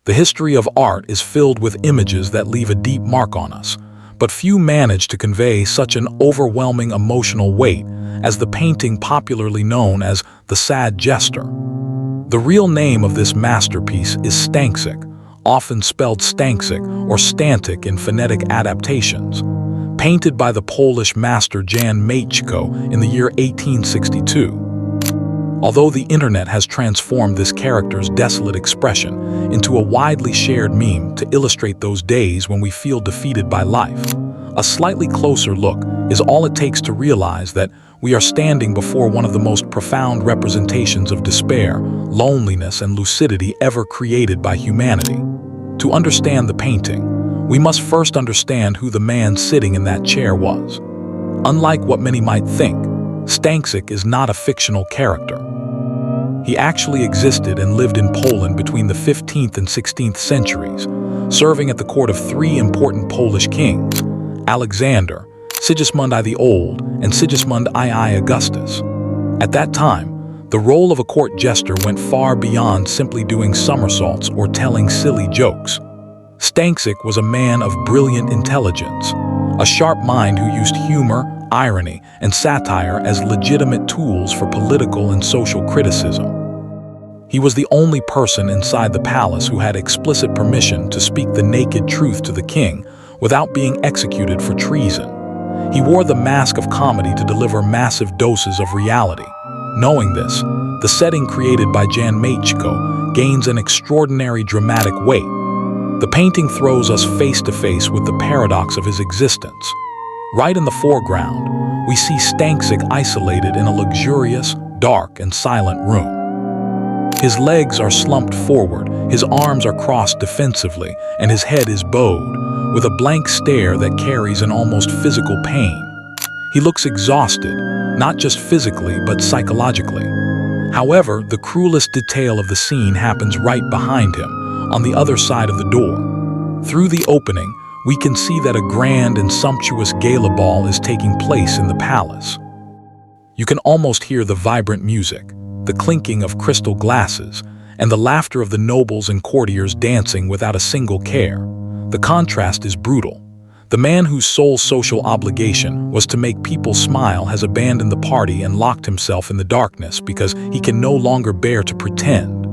The history of art is filled with images that leave a deep mark on us, but few manage to convey such an overwhelming emotional weight as the painting popularly known as the Sad Jester. The real name of this masterpiece is Stańczyk, often spelled Stańczyk or Stańczyk in phonetic adaptations, painted by the Polish master Jan Matejko in the year 1862. Although the internet has transformed this character's desolate expression into a widely shared meme to illustrate those days when we feel defeated by life, a slightly closer look is all it takes to realize that we are standing before one of the most profound representations of despair, loneliness, and lucidity ever created by humanity. To understand the painting, we must first understand who the man sitting in that chair was. Unlike what many might think, Stańczyk is not a fictional character. He actually existed and lived in Poland between the 15th and 16th centuries, serving at the court of three important Polish kings: Alexander, Sigismund I the Old, and Sigismund II Augustus. At that time, the role of a court jester went far beyond simply doing somersaults or telling silly jokes. Stańczyk was a man of brilliant intelligence, a sharp mind who used humor, irony, and satire as legitimate tools for political and social criticism. He was the only person inside the palace who had explicit permission to speak the naked truth to the king without being executed for treason. He wore the mask of comedy to deliver massive doses of reality. Knowing this, the setting created by Jan Matejko gains an extraordinary dramatic weight. The painting throws us face to face with the paradox of his existence. Right in the foreground, we see Stańczyk isolated in a luxurious, dark, and silent room. His legs are slumped forward, his arms are crossed defensively, and his head is bowed, with a blank stare that carries an almost physical pain. He looks exhausted, not just physically but psychologically. However, the cruelest detail of the scene happens right behind him, on the other side of the door. Through the opening, we can see that a grand and sumptuous gala ball is taking place in the palace. You can almost hear the vibrant music, the clinking of crystal glasses, and the laughter of the nobles and courtiers dancing without a single care. The contrast is brutal. The man whose sole social obligation was to make people smile has abandoned the party and locked himself in the darkness because he can no longer bear to pretend.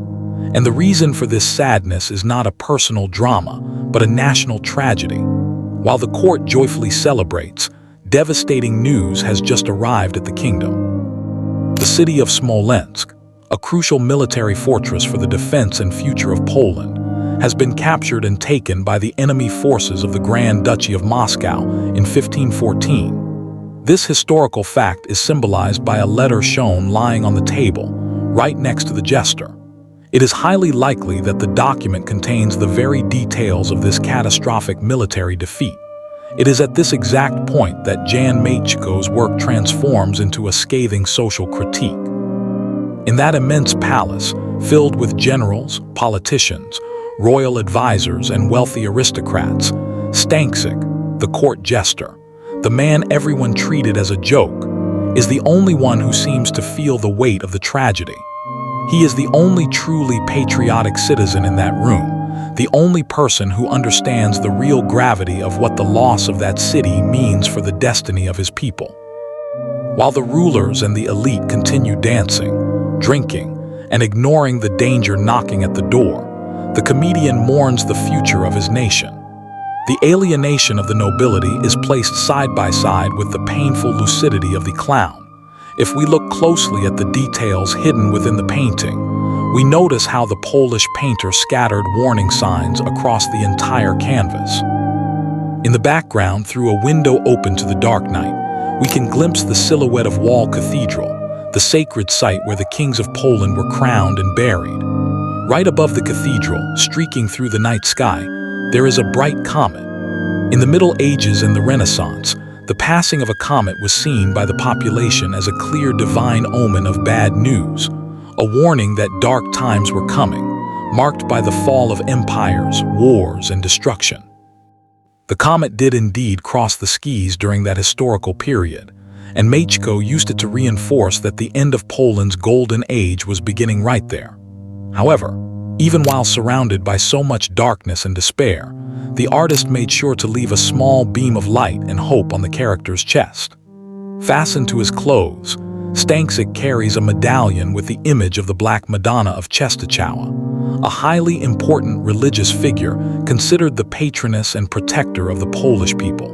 And the reason for this sadness is not a personal drama, but a national tragedy. While the court joyfully celebrates, devastating news has just arrived at the kingdom. The city of Smolensk, a crucial military fortress for the defense and future of Poland, has been captured and taken by the enemy forces of the Grand Duchy of Moscow in 1514. This historical fact is symbolized by a letter shown lying on the table, right next to the jester. It is highly likely that the document contains the very details of this catastrophic military defeat. It is at this exact point that Jan Matejko's work transforms into a scathing social critique. In that immense palace, filled with generals, politicians, royal advisors, and wealthy aristocrats, Stańczyk, the court jester, the man everyone treated as a joke, is the only one who seems to feel the weight of the tragedy. He is the only truly patriotic citizen in that room, the only person who understands the real gravity of what the loss of that city means for the destiny of his people. While the rulers and the elite continue dancing, drinking, and ignoring the danger knocking at the door, the comedian mourns the future of his nation. The alienation of the nobility is placed side by side with the painful lucidity of the clown. If we look closely at the details hidden within the painting, we notice how the Polish painter scattered warning signs across the entire canvas. In the background, through a window open to the dark night, we can glimpse the silhouette of Wall Cathedral, the sacred site where the kings of Poland were crowned and buried. Right above the cathedral, streaking through the night sky, there is a bright comet. In the Middle Ages and the Renaissance, the passing of a comet was seen by the population as a clear divine omen of bad news, a warning that dark times were coming, marked by the fall of empires, wars, and destruction. The comet did indeed cross the skies during that historical period, and Matejko used it to reinforce that the end of Poland's golden age was beginning right there. However, Even while surrounded by so much darkness and despair, the artist made sure to leave a small beam of light and hope on the character's chest. Fastened to his clothes, Stańczyk carries a medallion with the image of the Black Madonna of Częstochowa, a highly important religious figure considered the patroness and protector of the Polish people.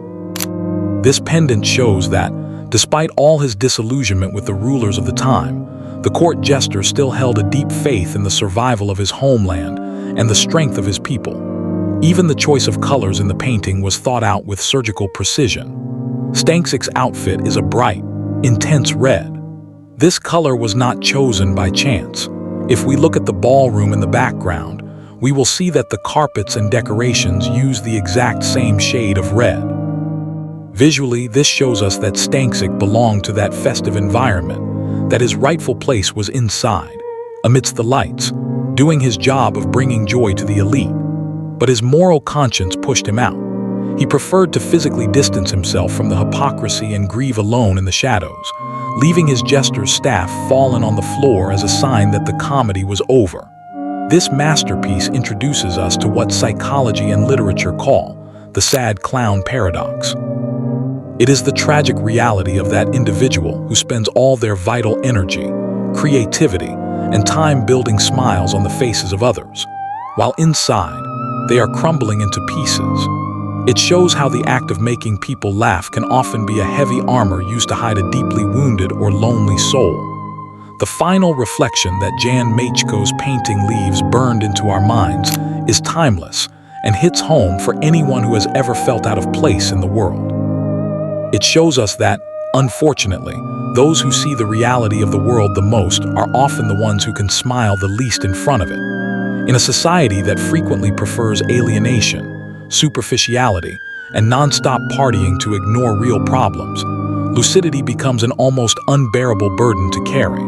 This pendant shows that, despite all his disillusionment with the rulers of the time, the court jester still held a deep faith in the survival of his homeland and the strength of his people. Even the choice of colors in the painting was thought out with surgical precision. Stańczyk's outfit is a bright, intense red. This color was not chosen by chance. If we look at the ballroom in the background, we will see that the carpets and decorations use the exact same shade of red. Visually, this shows us that Stańczyk belonged to that festive environment, that his rightful place was inside, amidst the lights, doing his job of bringing joy to the elite. But his moral conscience pushed him out. He preferred to physically distance himself from the hypocrisy and grieve alone in the shadows, leaving his jester's staff fallen on the floor as a sign that the comedy was over. This masterpiece introduces us to what psychology and literature call the sad clown paradox. It is the tragic reality of that individual who spends all their vital energy, creativity, and time building smiles on the faces of others, while inside, they are crumbling into pieces. It shows how the act of making people laugh can often be a heavy armor used to hide a deeply wounded or lonely soul. The final reflection that Jan Matejko's painting leaves burned into our minds is timeless and hits home for anyone who has ever felt out of place in the world. It shows us that, unfortunately, those who see the reality of the world the most are often the ones who can smile the least in front of it. In a society that frequently prefers alienation, superficiality, and non-stop partying to ignore real problems, lucidity becomes an almost unbearable burden to carry.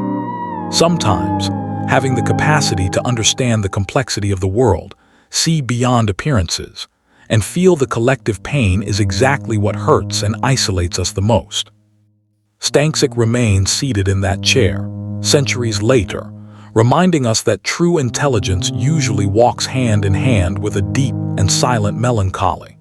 Sometimes, having the capacity to understand the complexity of the world, see beyond appearances, and feel the collective pain is exactly what hurts and isolates us the most. Stańczyk remains seated in that chair, centuries later, reminding us that true intelligence usually walks hand in hand with a deep and silent melancholy.